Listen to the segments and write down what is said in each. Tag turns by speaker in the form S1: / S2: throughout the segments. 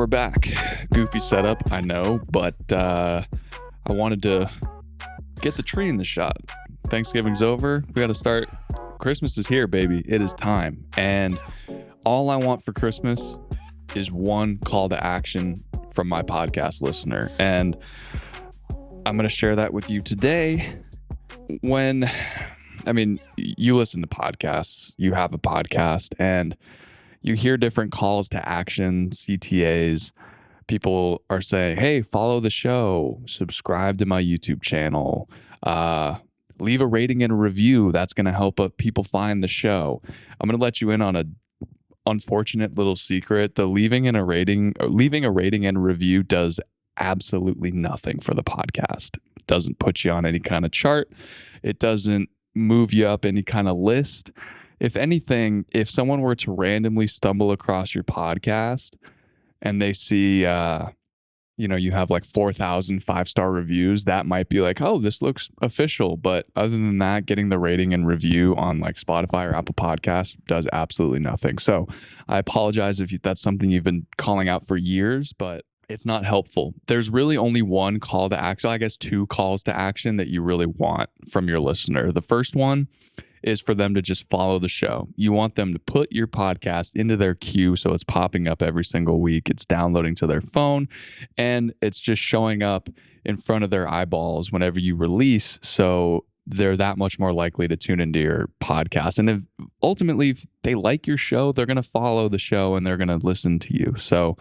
S1: we're back. Goofy setup, I know, but I wanted to get the tree in the shot. Thanksgiving's over. We got to start. Christmas is here, baby. It is time. And all I want for Christmas is one call to action from my podcast listener. And I'm going to share that with you today. You listen to podcasts, you have a podcast, and you hear different calls to action, CTAs. People are saying, hey, follow the show, subscribe to my YouTube channel, leave a rating and a review. That's going to help people find the show. I'm going to let you in on an unfortunate little secret. The leaving a rating and review does absolutely nothing for the podcast. It doesn't put you on any kind of chart. It doesn't move you up any kind of list. If anything, if someone were to randomly stumble across your podcast and they see, you have like 4,000 5-star reviews, that might be like, oh, this looks official. But other than that, getting the rating and review on like Spotify or Apple Podcasts does absolutely nothing. So I apologize if that's something you've been calling out for years, but it's not helpful. There's really only one call to action, I guess 2 calls to action that you really want from your listener. The first one is for them to just follow the show. You want them to put your podcast into their queue so it's popping up every single week. It's downloading to their phone and it's just showing up in front of their eyeballs whenever you release. So they're that much more likely to tune into your podcast. And if they like your show, they're going to follow the show and they're going to listen to you. So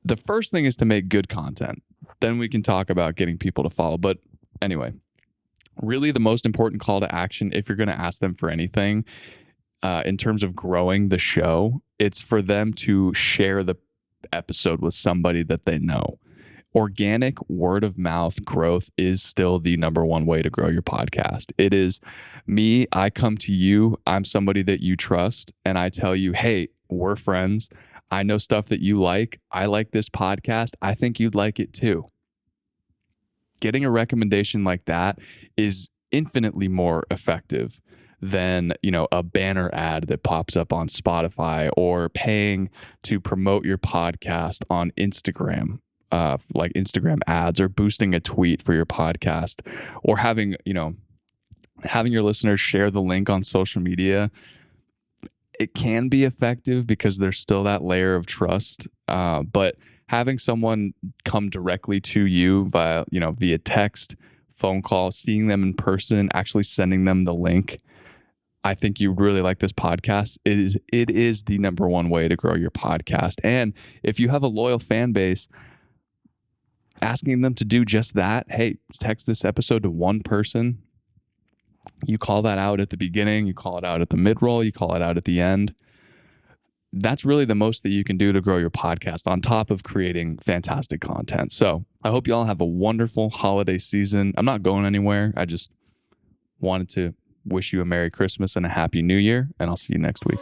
S1: the first thing is to make good content. Then we can talk about getting people to follow. But anyway, really the most important call to action, if you're going to ask them for anything in terms of growing the show, it's for them to share the episode with somebody that they know. Organic word of mouth growth is still the number one way to grow your podcast. It is me. I come to you. I'm somebody that you trust. And I tell you, hey, we're friends. I know stuff that you like. I like this podcast. I think you'd like it too. Getting a recommendation like that is infinitely more effective than, a banner ad that pops up on Spotify or paying to promote your podcast on Instagram, like Instagram ads, or boosting a tweet for your podcast, or having your listeners share the link on social media. It can be effective because there's still that layer of trust, but having someone come directly to you via text, phone call, seeing them in person, actually sending them the link. I think you really like this podcast. It is the number one way to grow your podcast. And if you have a loyal fan base, asking them to do just that, hey, text this episode to one person. You call that out at the beginning, you call it out at the mid-roll, you call it out at the end. That's really the most that you can do to grow your podcast on top of creating fantastic content. So I hope you all have a wonderful holiday season. I'm not going anywhere. I just wanted to wish you a Merry Christmas and a Happy New Year, and I'll see you next week.